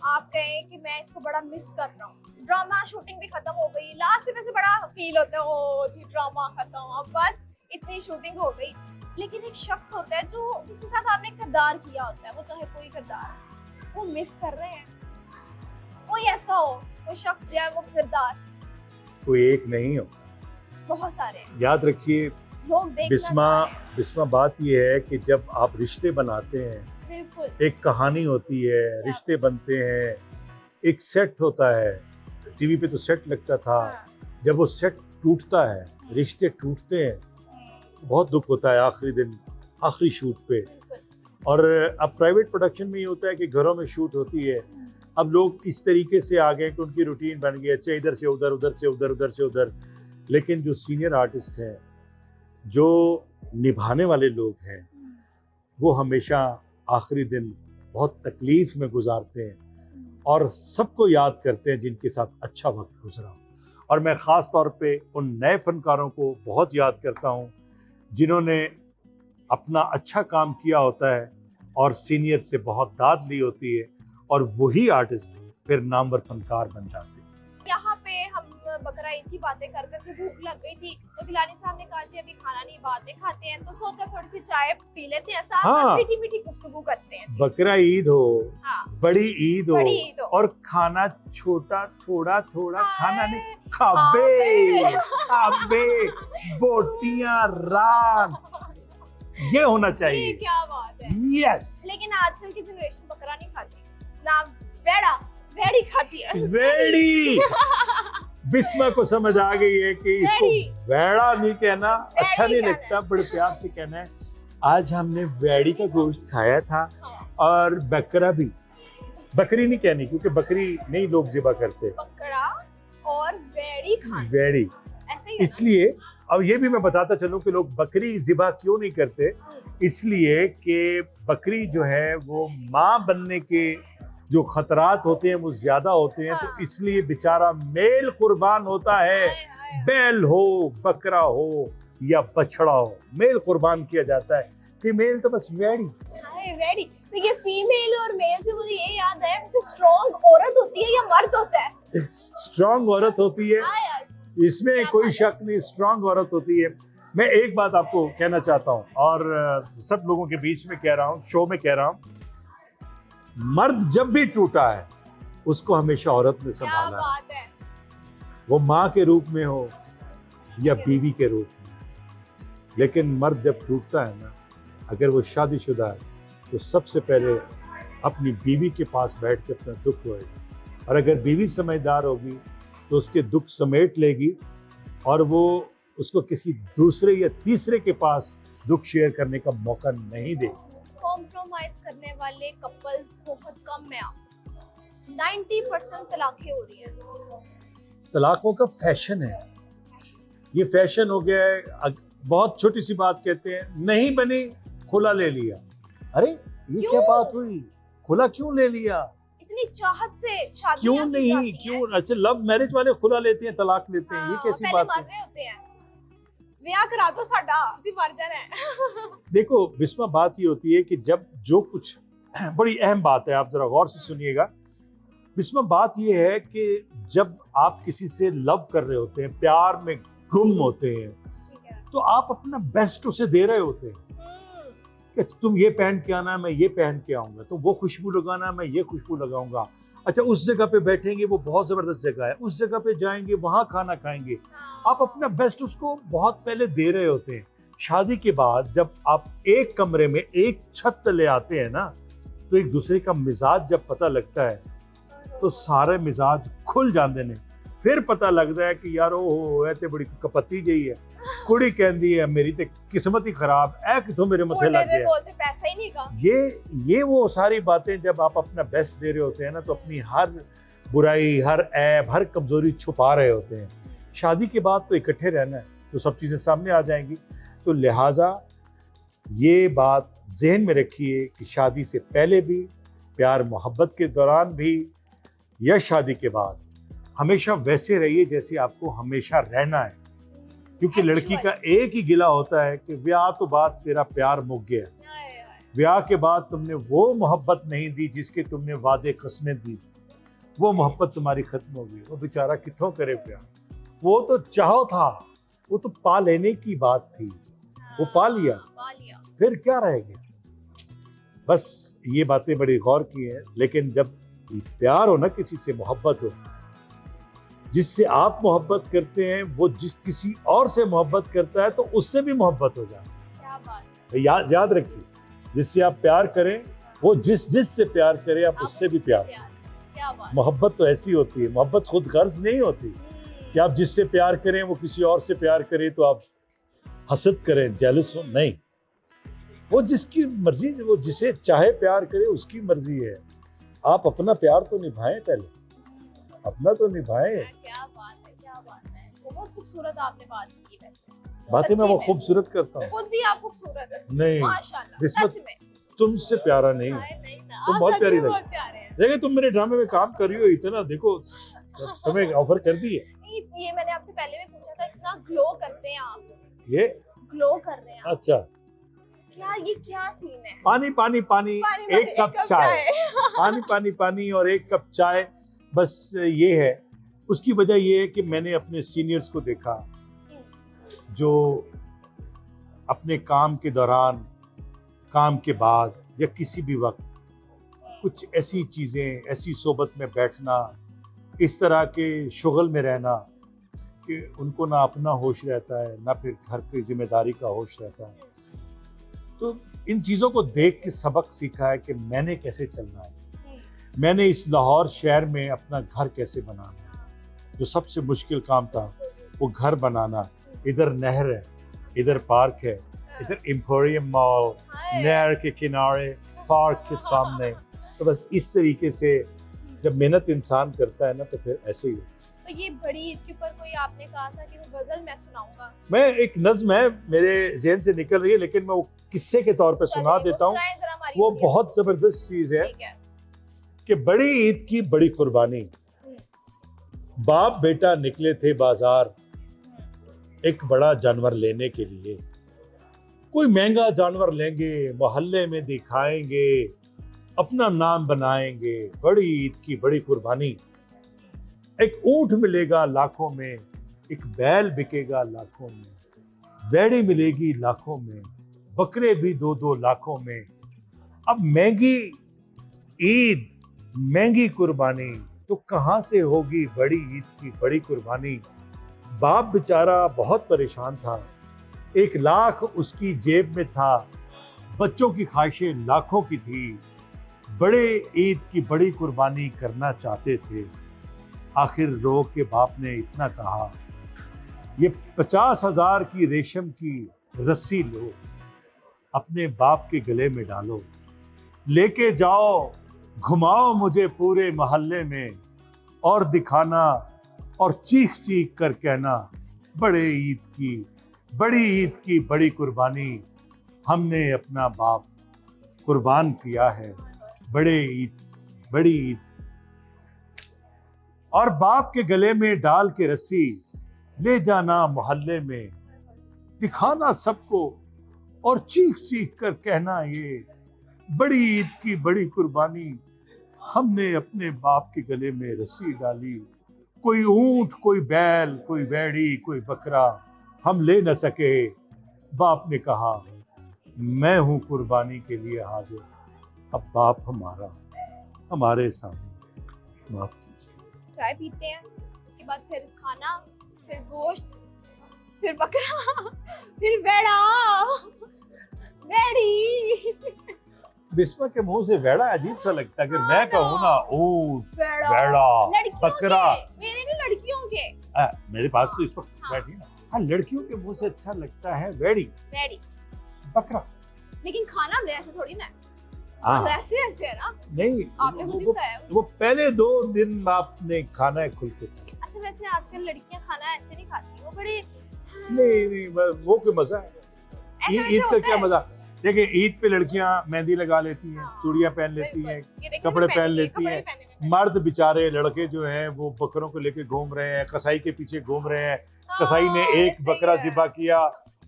आप कहें कि मैं इसको बड़ा मिस कर रहा हूँ, ड्रामा शूटिंग भी खत्म हो गई, लास्ट में वैसे बड़ा फील होता है ओ जी ड्रामा खत्म, अब बस इतनी शूटिंग हो गई, लेकिन एक शख्स होता है जो जिसके साथ आपने किरदार किया होता है, वो चाहे कोई किरदार, वो मिस कर रहे हैं, कोई ऐसा हो, कोई शख्स जो है वो किरदार? कोई एक नहीं हो, बहुत सारे हैं। याद रखिए लोग देखना बिस्मा बात ये है कि जब आप रिश्ते बनाते हैं, बिल्कुल एक कहानी होती है, रिश्ते बनते हैं, एक सेट होता है, टीवी पे तो सेट लगता था, जब वो सेट टूटता है, रिश्ते टूटते हैं, बहुत दुख होता है आखिरी दिन, आखिरी शूट पे। और अब प्राइवेट प्रोडक्शन में ये होता है कि घरों में शूट होती है, अब लोग इस तरीके से आ गए कि उनकी रूटीन बन गई, अच्छा इधर से उधर, उधर से उधर, उधर से उधर। लेकिन जो सीनियर आर्टिस्ट हैं, जो निभाने वाले लोग हैं, वो हमेशा आखिरी दिन बहुत तकलीफ में गुजारते हैं और सबको याद करते हैं जिनके साथ अच्छा वक्त गुजरा। और मैं ख़ास तौर पे उन नए फनकारों को बहुत याद करता हूँ जिन्होंने अपना अच्छा काम किया होता है और सीनियर से बहुत दाद ली होती है, और वही आर्टिस्ट फिर नामवर फनकार बन जाते हैं। यहाँ पे हम बकरा ईद की बातें कर कर के भूख लग गई थी, तो गिलानी साहब ने कहा जी अभी खाना नहीं, बातें खाते हैं, तो सोचा थोड़ी सी चाय पी लेते हैं, साथ साथ मीठी मीठी गुफ्तगू करते हैं। बकरा ईद हो, बड़ी ईद हो, और खाना छोटा थोड़ा थोड़ा खाना नहीं, खाबे खाबे बोटियां रान, ये होना चाहिए। क्या बात है। यस। लेकिन आजकल की जनरेशन बकरा नहीं खाती, ना वेड़ी खाती है। वेड़ी बिस्मा को समझ आ गई है कि इसको वेड़ा नहीं कहना अच्छा नहीं लगता, बड़े प्यार से कहना है आज हमने वेड़ी का गोश्त खाया था। और बकरा भी, बकरी नहीं कहनी क्योंकि बकरी नहीं लोग ज़िबा करते, बकरा और वेड़ी खाना, वेड़ी इसलिए। अब ये भी मैं बताता चलूं कि लोग बकरी ज़िबा क्यों नहीं करते, इसलिए कि बकरी जो है वो माँ बनने के जो खतरात होते हैं वो ज्यादा होते हैं, तो इसलिए बेचारा मेल कुर्बान होता है, बैल हो, बकरा हो या बछड़ा हो, मेल कुर्बान किया जाता है। फीमेल तो बस वेड़ी। वेड़ी तो ये फीमेल और मेल से मुझे ये याद है, स्ट्रॉन्ग औरत होती है या मर्द होता है? स्ट्रॉन्ग औरत होती है, इसमें कोई शक नहीं, स्ट्रॉन्ग औरत होती है। मैं एक बात आपको कहना चाहता हूँ और सब लोगों के बीच में कह रहा हूँ, शो में कह रहा हूँ, मर्द जब भी टूटा है उसको हमेशा औरत ने संभाला है, वो माँ के रूप में हो या बीवी के रूप में। लेकिन मर्द जब टूटता है ना, अगर वो शादीशुदा है तो सबसे पहले अपनी बीवी के पास बैठ के अपना दुख रोएगा, और अगर बीवी समझदार होगी तो उसके दुख समेट लेगी और वो उसको किसी दूसरे या तीसरे के पास दुख शेयर करने का मौका नहीं देगी। कॉम्प्रोमाइज करने वाले कपल्स बहुत कम है, 90% तलाकें हो रही हैं। तलाकों का फैशन है, ये फैशन हो गया है। बहुत छोटी सी बात कहते हैं, नहीं बनी खुला ले लिया। अरे ये क्या बात हुई, खुला क्यों ले लिया? इतनी चाहत से शादी क्यों नहीं, क्यों? अच्छा लव मैरिज वाले खुला लेते हैं, तलाक लेते हैं, ये कैसी बात है? मर रहे होते हैं, ब्याह करा दो साडा, उसी मर जाना है। देखो बिस्मा, बात ये होती है कि जब जो कुछ, बड़ी अहम बात है, आप जरा गौर से सुनिएगा बिस्मा, बात ये है कि जब आप किसी से लव कर रहे होते हैं, प्यार में गुम होते हैं, तो आप अपना बेस्ट उसे दे रहे होते हैं कि तुम ये पहन के आना, मैं ये पहन के आऊंगा, तुम वो खुशबू लगाना, मैं ये खुशबू लगाऊंगा, अच्छा उस जगह पे बैठेंगे, वो बहुत जबरदस्त जगह है, उस जगह पे जाएंगे, वहां खाना खाएंगे। आप अपना बेस्ट उसको बहुत पहले दे रहे होते हैं। शादी के बाद जब आप एक कमरे में एक छत तले आते हैं ना, तो एक दूसरे का मिजाज जब पता लगता है तो सारे मिजाज खुल जाते हैं। फिर पता लगता है कि यार ओ ते बड़ी कपत्ती जही है, कुड़ी कहती है मेरी ते किस्मत ही खराब है कि तो मेरे मथे लग गया, बोलते पैसा ही नहीं का। ये वो सारी बातें जब आप अपना बेस्ट दे रहे होते हैं ना, तो अपनी हर बुराई, हर ऐब, हर कमजोरी छुपा रहे होते हैं। शादी के बाद तो इकट्ठे रहना है, तो सब चीज़ें सामने आ जाएंगी। तो लिहाजा ये बात जहन में रखिए कि शादी से पहले भी, प्यार मोहब्बत के दौरान भी या शादी के बाद हमेशा वैसे रहिए जैसे आपको हमेशा रहना है। क्योंकि लड़की का एक ही गिला होता है कि ब्याह तो बाद तेरा प्यार मुक गया, ब्याह के बाद तुमने वो मोहब्बत नहीं दी जिसके तुमने वादे कस्में दी, वो मोहब्बत तुम्हारी खत्म हो गई। वो बेचारा कितों करे प्यार, वो तो चाहो था, वो तो पा लेने की बात थी, वो पा लिया, फिर क्या रह गया। बस ये बातें बड़ी गौर की है। लेकिन जब प्यार हो ना, किसी से मोहब्बत हो, जिससे आप मोहब्बत करते हैं वो जिस किसी और से मोहब्बत करता है तो उससे भी मोहब्बत हो जाए। याद रखिए, जिससे आप प्यार करें वो जिस से प्यार करे आप उससे भी प्यार करें। मोहब्बत तो ऐसी होती है, मोहब्बत खुद गर्ज नहीं होती कि आप जिससे प्यार करें वो किसी और से प्यार करे तो आप हसद करें, जेलस हो। नहीं, वो जिसकी मर्जी, वो जिसे चाहे प्यार करे उसकी मर्जी है। आप अपना प्यार तो निभाएं, पहले अपना तो निभाएं। क्या बात है, क्या बात है, बहुत खूबसूरत आपने बात की। वैसे बातें मैं वो खूबसूरत करता हूँ, खुद भी आप खूबसूरत है। नहीं माशाल्लाह, सच में तुमसे प्यारा नहीं, तुम बहुत प्यारी लगी। देखिए तुम मेरे ड्रामे में काम कर रही हो इतना, देखो तुम्हें ऑफर कर दी है। ये मैंने आपसे पहले भी पूछा था, इतना ग्लो करते हैं आप, ये ग्लो कर रहे हैं। अच्छा, क्या ये क्या सीन है? पानी पानी पानी, एक कप चाय पानी पानी पानी और एक कप चाय, बस ये है। उसकी वजह ये है कि मैंने अपने सीनियर्स को देखा जो अपने काम के दौरान, काम के बाद या किसी भी वक्त कुछ ऐसी चीज़ें, ऐसी सोबत में बैठना, इस तरह के शुगल में रहना कि उनको ना अपना होश रहता है ना फिर घर की जिम्मेदारी का होश रहता है। तो इन चीज़ों को देख के सबक सीखा है कि मैंने कैसे चलना है। मैंने इस लाहौर शहर में अपना घर कैसे बनाना है। जो सबसे मुश्किल काम था वो घर बनाना। इधर नहर है, इधर पार्क है, इधर एम्पोरियम मॉल, नहर के किनारे, पार्क के सामने। तो बस इस तरीके से जब मेहनत इंसान करता है ना तो फिर ऐसे ही। तो ये बड़ी ईद के ऊपर कोई आपने कहा था कि वो गजल मैं सुनाऊंगा। मैं एक नज्म है मेरे ज़हन से निकल रही है, लेकिन मैं वो किस्से के तौर पे सुना देता हूँ। वो बहुत जबरदस्त चीज है कि बड़ी ईद की बड़ी कुर्बानी। बाप बेटा निकले थे बाजार एक बड़ा जानवर लेने के लिए। कोई महंगा जानवर लेंगे, मोहल्ले में दिखाएंगे, अपना नाम बनाएंगे। बड़ी ईद की बड़ी कुर्बानी। एक ऊंट मिलेगा लाखों में, एक बैल बिकेगा लाखों में, वेड़ी मिलेगी लाखों में, बकरे भी 2-2 लाखों में। अब महंगी ईद, महंगी कुर्बानी, तो कहां से होगी बड़ी ईद की बड़ी कुर्बानी। बाप बेचारा बहुत परेशान था, 1 लाख उसकी जेब में था, बच्चों की ख्वाहिशें लाखों की थी। बड़े ईद की बड़ी कुर्बानी करना चाहते थे। आखिर रो के बाप ने इतना कहा, ये 50,000 की रेशम की रस्सी लो, अपने बाप के गले में डालो, लेके जाओ घुमाओ मुझे पूरे मोहल्ले में, और दिखाना और चीख चीख कर कहना, बड़े ईद की बड़ी कुर्बानी, हमने अपना बाप कुर्बान किया है। बड़ी ईद। और बाप के गले में डाल के रस्सी ले जाना मोहल्ले में, दिखाना सबको और चीख चीख कर कहना, ये बड़ी ईद की बड़ी कुर्बानी, हमने अपने बाप के गले में रस्सी डाली। कोई ऊंट, कोई बैल, कोई वेड़ी, कोई बकरा हम ले न सके। बाप ने कहा, मैं हूं कुर्बानी के लिए हाजिर। अब बाप हमारा हमारे सामने, माफ कीजिए। चाय पीते हैं, उसके बाद फिर खाना, फिर गोश्त, फिर बकरा, फिर वेड़ी। बिस्मा के मुंह से वेड़ा अजीब सा लगता है। अगर मैं कहूँ ना ऊंट, वेड़ा, बकरा, मेरे नहीं लड़कियों के। मेरे पास तो इस वक्त बैठी ना। हाँ, लड़कियों के मुंह से अच्छा लगता है वेड़ी, बकरा। लेकिन खाना वैसे थोड़ी ना, वैसे है ना। नहीं, आपने वो पहले 2 दिन आपने खाना है खुल के। अच्छा, वैसे आजकल लड़कियां खाना ऐसे नहीं खाती, वो बड़े नहीं वो कोई मजा है। ईद का क्या मजा। देखिए ईद पे लड़कियां मेहंदी लगा लेती हैं, चूड़ियां पहन लेती हैं, कपड़े पहन लेती हैं। मर्द बेचारे लड़के जो हैं वो बकरों को लेके घूम रहे हैं, कसाई के पीछे घूम रहे हैं। कसाई ने एक बकरा ज़िबा किया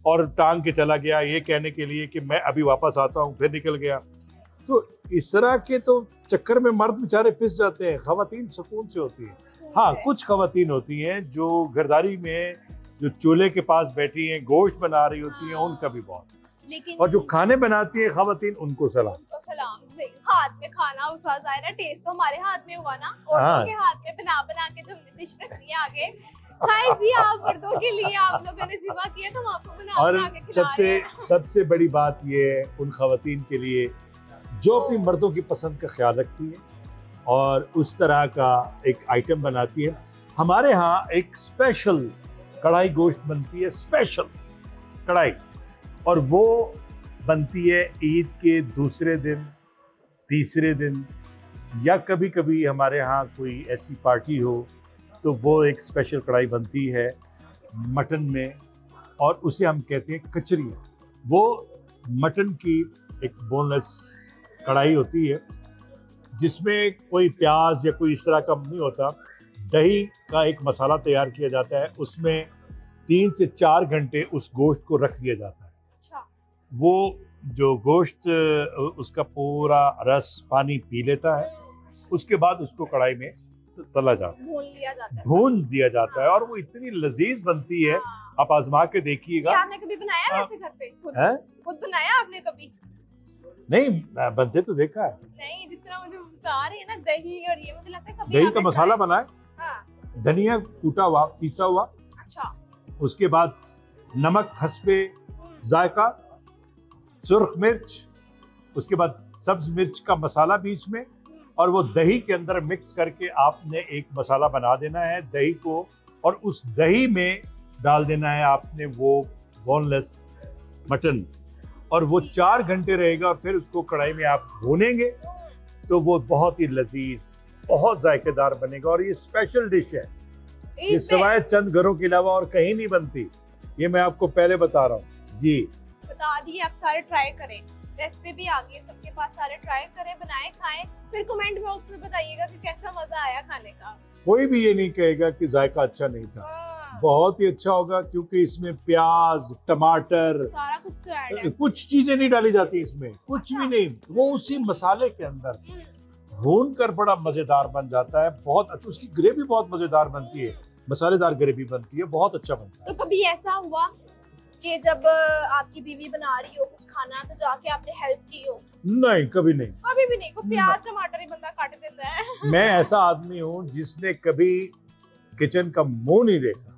और टांग के चला गया ये कहने के लिए कि मैं अभी वापस आता हूँ, फिर निकल गया। तो इस तरह के तो चक्कर में मर्द बेचारे पिस जाते हैं। खवातीन सुकून से होती हैं। हाँ, कुछ खवातीन होती हैं जो घरदारी में जो चूल्हे के पास बैठी हैं, गोश्त बना रही होती हैं, उनका भी बहुत। लेकिन और जो खाने बनाती है खवातीन, उनको सलाम। हाथ में खाना उसा जाए, टेस्ट तो हमारे हाथ में हुआ ना, औरतों के हाथ में बना बना के जो डिश रखी है आगे खाई जी, आप मर्दों के लिए आप लोगों ने ज़िबा किया तो हम आपको बना के खिला रहे हैं। सबसे बड़ी बात ये है उन खवातीन के लिए जो अपनी मर्दों की पसंद का ख्याल रखती है और उस तरह का एक आइटम बनाती है। हमारे यहाँ एक स्पेशल कढ़ाई गोश्त बनती है, स्पेशल कढ़ाई, और वो बनती है ईद के दूसरे दिन, तीसरे दिन, या कभी कभी हमारे यहाँ कोई ऐसी पार्टी हो तो वो एक स्पेशल कढ़ाई बनती है मटन में, और उसे हम कहते हैं कचरी। वो मटन की एक बोनलेस कढ़ाई होती है जिसमें कोई प्याज या कोई इस तरह का नहीं होता। दही का एक मसाला तैयार किया जाता है, उसमें 3 से 4 घंटे उस गोश्त को रख दिया जाता है। अच्छा। वो जो गोश्त उसका पूरा रस पानी पी लेता है, उसके बाद उसको कढ़ाई में तला जाता है, भून दिया जाता है, और वो इतनी लजीज बनती है। आप आजमा के देखिएगा। आपने कभी बनाया वैसे घर पे? खुद बनाया आपने कभी? नहीं, बनते तो देखा है। नहीं, जिस तरह मुझे बता रही है ना दही और ये, मुझे लगता है कभी दही का मसाला बनाए, धनिया कूटा हुआ, पीसा हुआ, अच्छा, उसके बाद नमक हस्बे जायका, सुर्ख मिर्च, उसके बाद सब्ज मिर्च का मसाला बीच में, और वो दही के अंदर मिक्स करके आपने एक मसाला बना देना है दही को, और उस दही में डाल देना है आपने वो बोनलेस मटन, और वो 4 घंटे रहेगा, और फिर उसको कढ़ाई में आप भूनेंगे तो वो बहुत ही लजीज, बहुत जायकेदार बनेगा। और ये स्पेशल डिश है, ये सिवाय चंद घरों के अलावा और कहीं नहीं बनती, ये मैं आपको पहले बता रहा हूँ जी। बता दिए, आप सारे ट्राई करें, रेसिपी भी आ गई सबके पास, सारे ट्राई करें, बनाएं, खाएं, फिर कमेंट बॉक्स में बताइएगा कि कैसा मजा आया खाने का। कोई भी ये नहीं कहेगा कि जायका अच्छा नहीं था, बहुत ही अच्छा होगा, क्योंकि इसमें प्याज, टमाटर, सारा कुछ तो ऐड है। कुछ चीजें नहीं डाली जाती इसमें, कुछ भी नहीं, वो उसी मसाले के अंदर भून कर बड़ा मजेदार बन जाता है। बहुत उसकी ग्रेवी बहुत मजेदार बनती है, मसालेदार ग्रेवी बनती है, बहुत अच्छा बनता है। तो कभी ऐसा हुआ कि जब आपकी बीवी बना रही हो कुछ खाना तो जाके आपने हेल्प की हो? नहीं, कभी नहीं, कभी भी नहीं। कोई प्याज टमाटर ही बंदा काट देता है। मैं ऐसा आदमी हूँ जिसने कभी किचन का मुंह नहीं देखा,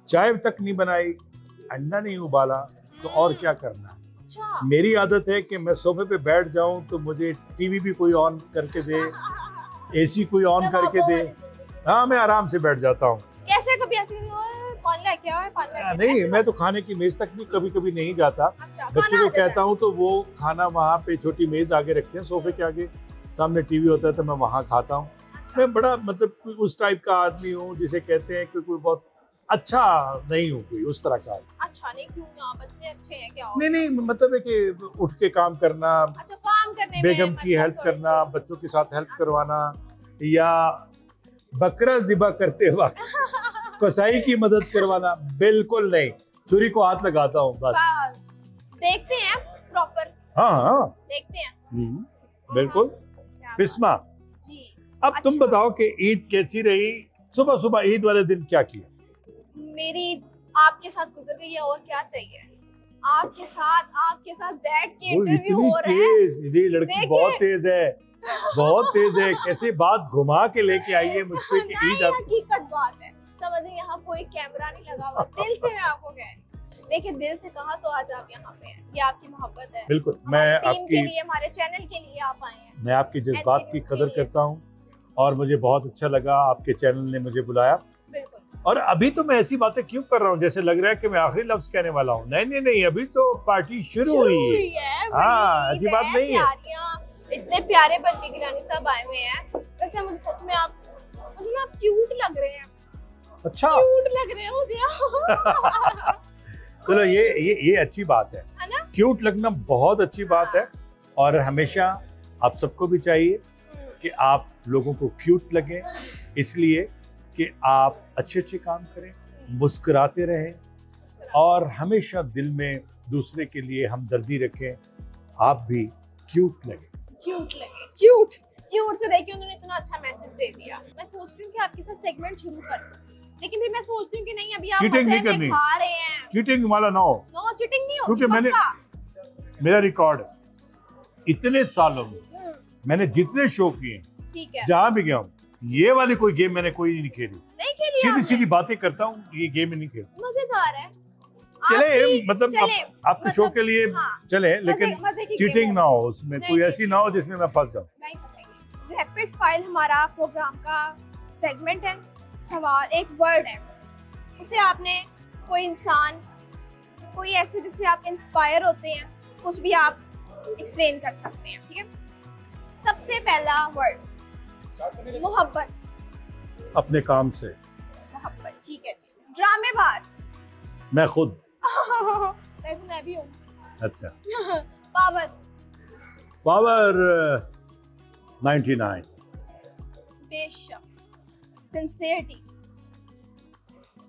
चाय तक नहीं बनाई, अंडा नहीं उबाला, तो और क्या करना। अच्छा। मेरी आदत है कि मैं सोफे पे बैठ जाऊं तो मुझे टीवी भी कोई ऑन करके दे, एसी कोई ऑन करके दे, हाँ मैं आराम से बैठ जाता हूँ। कैसे कभी ऐसे पानी लेके आओ, पानी लेके नहीं, मैं तो खाने की मेज तक भी कभी कभी नहीं जाता। अच्छा, बच्चों को कहता हूँ तो वो खाना वहाँ पे छोटी मेज आगे रखते हैं, सोफे के आगे, सामने टीवी होता है तो मैं वहाँ खाता हूँ। मैं बड़ा मतलब उस टाइप का आदमी हूँ जिसे कहते हैं कि कोई बहुत अच्छा नहीं हूँ, कोई उस तरह का। अच्छा नहीं, क्यों? आप इतने अच्छे हैं क्या? नहीं, मतलब है कि उठ के काम करना, अच्छा, काम करने बेगम की हेल्प करना, बच्चों के साथ हेल्प करवाना, या बकरा ज़िबा करते वक्त कसाई की मदद करवाना, बिल्कुल नहीं। छुरी को हाथ लगाता हूँ बस। देखते हैं प्रॉपर। हाँ देखते हैं। बिल्कुल। बिस्मा जी, अब तुम बताओ कि ईद कैसी रही? सुबह सुबह ईद वाले दिन क्या किया? मेरी आपके साथ गुजर गई है, और क्या चाहिए। आपके साथ बैठ के इंटरव्यू हो रहा है। ये लड़की बहुत तेज है, बहुत तेज है। कैसे बात घुमा के लेके आई है मुझसे कि ईद। हकीकत बात है, समझे, यहाँ कोई कैमरा नहीं लगा हुआ। दिल से मैं आपको कह, देखिए दिल से कहा तो आज आप यहाँ पे हैं, ये आपकी मोहब्बत है। बिल्कुल, मैं आपकी के लिए, हमारे चैनल के लिए आप आए हैं। मैं आपकी जज्बात की कदर करता हूँ, और मुझे बहुत अच्छा लगा आपके चैनल ने मुझे बुलाया। और अभी तो मैं ऐसी बातें क्यों कर रहा हूँ जैसे लग रहा है कि मैं आखिरी लफ्ज कहने वाला हूँ। नहीं, अभी तो पार्टी शुरू हुई है। हाँ, ऐसी बात नहीं है। इतने प्यारे बन के गिलानी साहब आए हुए हैं। वैसे मुझे सच में आप मतलब आप क्यूट लग रहे हैं। अच्छा, क्यूट लग रहे हैं मुझे। चलो ये अच्छी बात है ना? क्यूट लगना बहुत अच्छी बात है, और हमेशा आप सबको भी चाहिए कि आप लोगों को क्यूट लगे, इसलिए कि आप अच्छे अच्छे काम करें, मुस्कुराते रहें और हमेशा दिल में दूसरे के लिए हमदर्दी रखें। आप भी क्यूट लगे। क्यूट से देखिए उन्होंने इतना अच्छा मैसेज दे दिया। मैं सोच रही हूँ कि आपके साथ सेगमेंट शुरू कर दूं, लेकिन फिर मैं सोचती हूँ कि नहीं, अभी आप चीटिंग नहीं मजे में करनी, खा रहे हैं। चीटिंग वाला ना हो। नो चीटिंग नहीं क्योंकि होगी, मेरा रिकॉर्ड इतने सालों में मैंने जितने शो किए, ठीक है, जहां भी गया हूँ, ये वाली कोई गेम मैंने कोई नहीं खेली। नहीं खेली, सीधी सीधी बातें करता हूँ, ये गेम नहीं खेलता। मजेदार है। चले मतलब चले, आपके शो के लिए हाँ, चले, लेकिन मजे की चीटिंग ना हो, उसमें नहीं, कोई ऐसी ना हो जिसमें मैं फंस जाऊं। नहीं फंसेंगे। रैपिड फायर हमारा प्रोग्राम का सेगमेंट है। सवाल, एक वर्ड है, उसे आपने, कोई इंसान, कोई ऐसे जिससे आप इंस्पायर होते हैं, कुछ भी आप एक्सप्लेन कर सकते हैं, ठीक है। सबसे पहला वर्ड मोहब्बत। अपने काम से। मोहब्बत, ठीक है जी। ड्रामेबाज। मैं खुद। वैसे मैं भी हूँ। अच्छा। पावर। पावर 99। बेशक। सिंसियरिटी।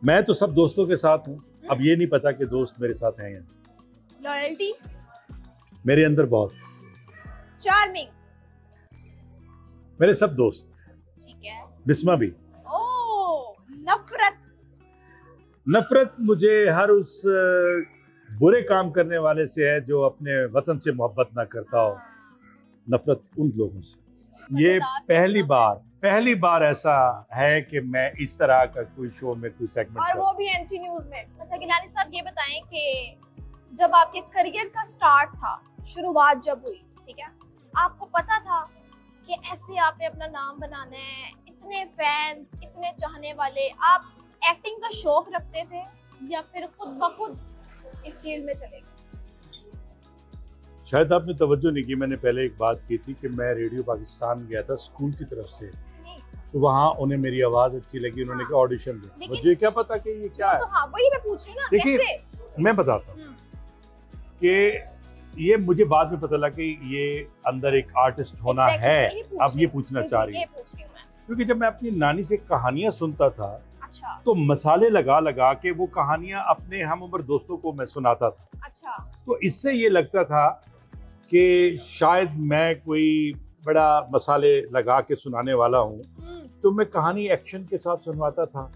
मैं तो सब दोस्तों के साथ हूँ, अब ये नहीं पता कि दोस्त मेरे साथ हैं या नहीं। लॉयल्टी। मेरे अंदर बहुत। चार्मिंग। मेरे सब दोस्त। ठीक है। बिस्मा भी। ओह, नफरत। नफरत मुझे हर उस बुरे काम करने वाले से है जो अपने वतन से मोहब्बत ना करता हो। नफरत उन लोगों से। ये पहली बार ऐसा है कि मैं इस तरह का कोई शो में कोई सेगमेंट, और वो भी एनसी न्यूज में। अच्छा गिलानी साहब, ये बताएं कि जब आपके करियर का स्टार्ट था, शुरुआत जब हुई, ठीक है, आपको पता था कि ऐसे आपने अपना नाम बनाना है, इतने फैंस, इतने चाहने वाले, आप एक्टिंग का शौक रखते थे या फिर खुद ब खुद इस फील्ड में चले गए? शायद आपने तवज्जो नहीं की, मैंने पहले एक बात की थी कि मैं रेडियो पाकिस्तान गया था स्कूल की तरफ से, तो वहाँ उन्हें मेरी आवाज अच्छी लगी, उन्होंने कहा ऑडिशन दे। मुझे क्या पता कि ये क्या है। तो हाँ, वही मैं पूछ रही हूँ ना। देखिए मैं बताता हूँ कि ये मुझे बाद में पता लगा कि ये अंदर एक आर्टिस्ट होना है। अब ये पूछना चाह रही है, क्योंकि जब मैं अपनी नानी से कहानियां सुनता था, अच्छा, तो मसाले लगा लगा के वो कहानियां अपने हम उम्र दोस्तों को मैं सुनाता था। अच्छा। तो इससे ये लगता था कि शायद मैं कोई बड़ा मसाले लगा के सुनाने वाला हूँ, तो मैं कहानी एक्शन के साथ सुनवाता था,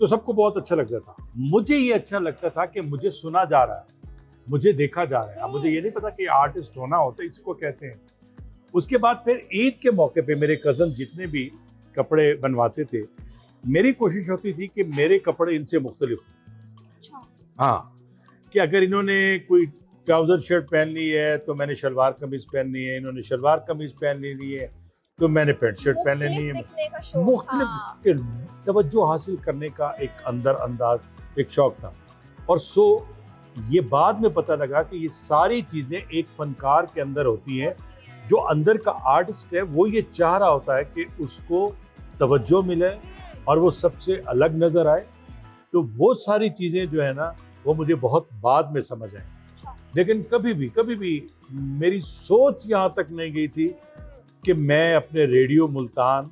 तो सबको बहुत अच्छा लगता था। मुझे ये अच्छा लगता था कि मुझे सुना जा रहा है, मुझे देखा जा रहा है। अब मुझे ये नहीं पता कि आर्टिस्ट होना होता है, इसको कहते हैं। उसके बाद फिर ईद के मौके पे मेरे कज़न जितने भी कपड़े बनवाते थे, मेरी कोशिश होती थी कि मेरे कपड़े इनसे मुख्तलिफ हों। अच्छा। हाँ, कि अगर इन्होंने कोई ट्राउज़र शर्ट पहन ली है तो मैंने शलवार कमीज पहननी है, इन्होंने शलवार कमीज पहन ली है तो मैंने पैंट शर्ट पहन लेनी है। मुख्तलिफ तवज्जो हासिल करने का एक अंदाज, एक शौक था। और ये बाद में पता लगा कि ये सारी चीज़ें एक फनकार के अंदर होती हैं। जो अंदर का आर्टिस्ट है वो ये चाह रहा होता है कि उसको तवज्जो मिले और वो सबसे अलग नज़र आए। तो वो सारी चीज़ें जो है ना, वो मुझे बहुत बाद में समझ आई। लेकिन कभी भी मेरी सोच यहाँ तक नहीं गई थी कि मैं अपने रेडियो मुल्तान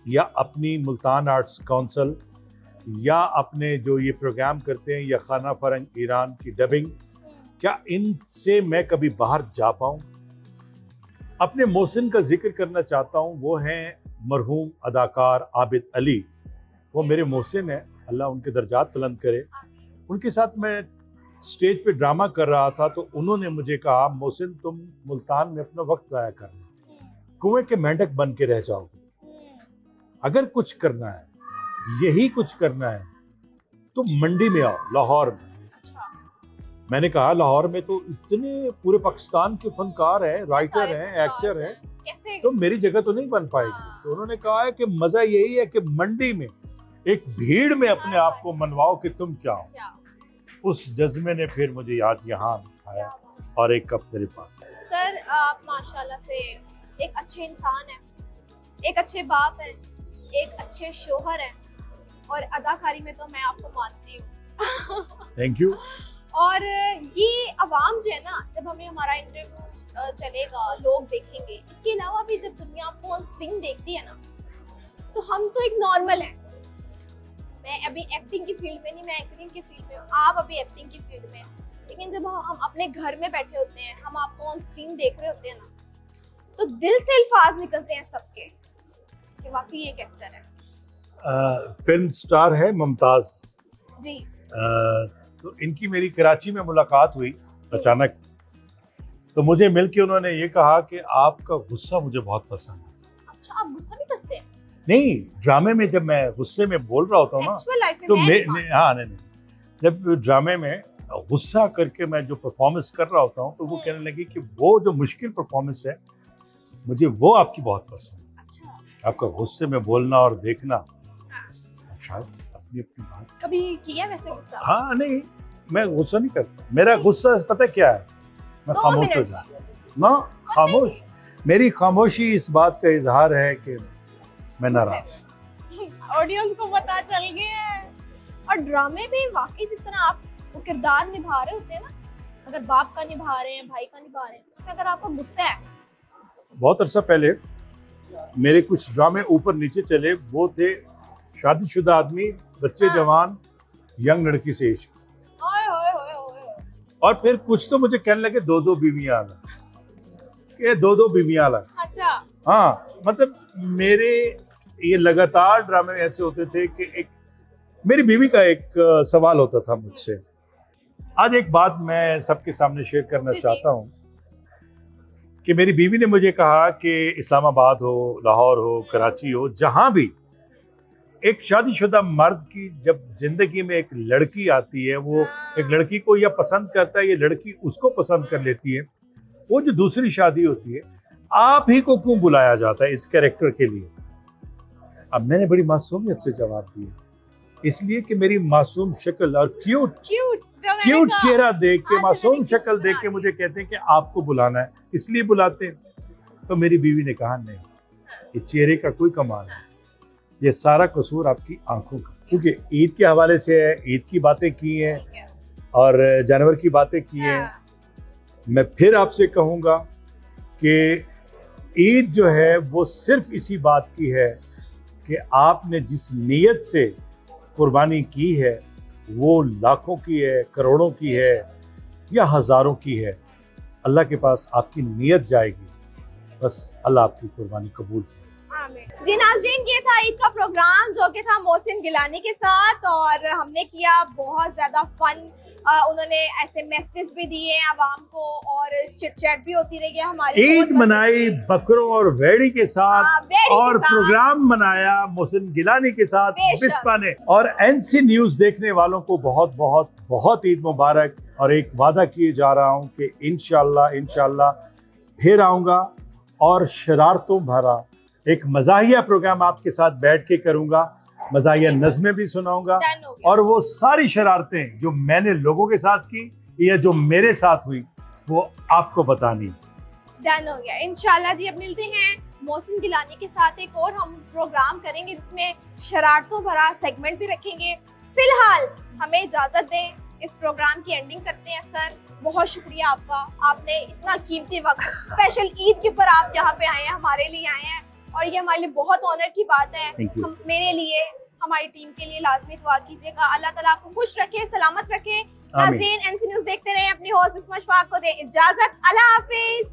या अपनी मुल्तान आर्ट्स काउंसिल या अपने जो ये प्रोग्राम करते हैं या खाना फरंग ईरान की डबिंग, क्या इनसे मैं कभी बाहर जा पाऊँ। अपने मोहसिन का जिक्र करना चाहता हूँ, वो हैं मरहूम अदाकार आबिद अली। वो मेरे मोहसिन हैं, अल्लाह उनके दर्जात बुलंद करे। उनके साथ मैं स्टेज पे ड्रामा कर रहा था तो उन्होंने मुझे कहा, मोहसिन तुम मुल्तान में अपना वक्त ज़ाया करना, कुएं के मेंढक बन के रह जाओगे। अगर कुछ करना है, यही कुछ करना है, तो मंडी में आओ, लाहौर में। मैंने कहा लाहौर में तो इतने पूरे पाकिस्तान के फनकार हैं, राइटर हैं, एक्टर हैं, तो मेरी जगह तो नहीं बन पाएगी। तो उन्होंने कहा है कि मजा यही है कि मंडी में एक भीड़ में अपने आप को मनवाओ कि तुम क्या हो। उस जज्बे ने फिर मुझे यहाँ उठाया और एक कप मेरे पास। सर, आप माशाल्लाह से एक अच्छे इंसान हैं, एक अच्छे बाप हैं, एक अच्छे शोहर हैं और अदाकारी में तो मैं आपको मानती हूँ। Thank you. और ये अवाम जो है ना, जब हमें हमारा इंटरव्यू चलेगा, लोग देखेंगे, इसके अलावा भी जब दुनिया आपको ऑन स्क्रीन देखती है ना, तो हम तो एक नॉर्मल हैं। मैं अभी एक्टिंग की फील्ड में नहीं, मैं एक्टिंग की फील्ड में हूँ, आप अभी एक्टिंग की फील्ड में। लेकिन जब हम अपने घर में बैठे होते हैं, हम आपको ऑन स्क्रीन देख रहे होते हैं ना, तो दिल से अल्फाज निकलते हैं सबके कि वाकई ये एक एक्टर है। फिल्म स्टार है मुमताज जी। तो इनकी मेरी कराची में मुलाकात हुई अचानक। तो मुझे मिलके उन्होंने ये कहा कि आपका गुस्सा मुझे बहुत पसंद है। अच्छा, आप गुस्सा भी करते हैं? नहीं, ड्रामे में जब मैं गुस्से में बोल रहा होता हूँ ना, तो नहीं, जब ड्रामे में गुस्सा करके मैं जो परफॉर्मेंस कर रहा होता हूँ, तो वो कहने लगी कि वो जो मुश्किल परफॉर्मेंस है, मुझे वो आपकी बहुत पसंद है। अच्छा। आपका गुस्से में बोलना और देखना। शायद अपनी अपनी बात। कभी किया वैसे गुस्सा? हाँ, नहीं, मैं गुस्सा नहीं करता। मेरा गुस्सा पता क्या है, मैं खामोश हो जाता ना, खामोश। मेरी खामोशी इस बात का इजहार है कि मैं नाराज। ऑडियंस को पता चल गया है। और ड्रामे में वाकई जिस तरह आप वो किरदार निभा रहे होते हैं ना, अगर बाप का निभा रहे हैं, भाई का निभा रहे हैं, तो अगर आपको गुस्सा है। बहुत अरसा पहले मेरे कुछ ड्रामे ऊपर नीचे चले, वो थे शादीशुदा आदमी, बच्चे जवान, यंग लड़की से इश्क। और फिर कुछ तो मुझे कहने लगे दो दो बीवियां अलग, ये दो दो बीवियां अलग। अच्छा। हाँ, मतलब मेरे ये लगातार ड्रामे ऐसे होते थे कि एक मेरी बीवी का एक सवाल होता था मुझसे। आज एक बात मैं सबके सामने शेयर करना चाहता हूँ कि मेरी बीवी ने मुझे कहा कि इस्लामाबाद हो, लाहौर हो, कराची हो, जहां भी एक शादीशुदा मर्द की जब जिंदगी में एक लड़की आती है, वो एक लड़की को या पसंद करता है, ये लड़की उसको पसंद कर लेती है, वो जो दूसरी शादी होती है, आप ही को क्यों बुलाया जाता है इस कैरेक्टर के लिए? अब मैंने बड़ी मासूमियत से जवाब दिया, इसलिए कि मेरी मासूम शक्ल और क्यूट चेहरा देख के, मासूम शक्ल देख के मुझे कहते हैं कि आपको बुलाना है, इसलिए बुलाते हैं। तो मेरी बीवी ने कहा नहीं, ये चेहरे का कोई कमाल है, ये सारा कसूर आपकी आंखों का। क्योंकि ईद के हवाले से है, ईद की बातें की हैं और जानवर की बातें की हैं। मैं फिर आपसे कहूँगा कि ईद जो है वो सिर्फ इसी बात की है कि आपने जिस नीयत से कुर्बानी की है, वो लाखों की है, करोड़ों की है या हज़ारों की है, अल्लाह के पास आपकी नीयत जाएगी। बस अल्लाह आपकी कुर्बानी कबूल करे। जी नाज़रीन, ये था ईद का प्रोग्राम जो कि था मोहसिन गिलानी के साथ, और हमने किया बहुत ज़्यादा फन। उन्होंने ऐसे मैसेज भी दिए आवाम को और चिट चैट भी होती रही है हमारी। ईद मनाई बकरों और वेड़ी के साथ, और प्रोग्राम मनाया मोहसिन गिलानी के साथ बिस्मा ने। और एनसी न्यूज़ देखने वालों को बहुत बहुत बहुत ईद मुबारक। और एक वादा किए जा रहा हूँ कि इंशाल्लाह फिर आऊँगा और शरारतों भरा एक मज़ाहिया प्रोग्राम आपके साथ बैठ के करूँगा, मज़ाहिया नज़में भी सुनाऊंगा, और वो सारी शरारतें जो मैंने लोगों के साथ की या जो मेरे साथ हुई वो आपको बतानी। डन हो गया इंशाल्लाह जी। अब मिलते हैं मोहसिन गिलानी के साथ, एक और हम प्रोग्राम करेंगे जिसमें शरारतों भरा सेगमेंट भी रखेंगे। फिलहाल हमें इजाज़त दें, इस प्रोग्राम की एंडिंग करते हैं। सर, बहुत शुक्रिया आपका, आपने इतना कीमती वक्त स्पेशल ईद के ऊपर आप यहाँ पे आए हैं, हमारे लिए आए हैं, और ये हमारे लिए बहुत ऑनर की बात है। हम मेरे लिए, हमारी टीम के लिए लाजमी दुआ कीजिएगा। अल्लाह ताला आपको खुश रखे, सलामत रखे। नाज़रीन, एनसी न्यूज़ देखते रहे। अपनी होस्ट बिस्मा अशफाक को दे इजाजत। अल्लाह हाफिज।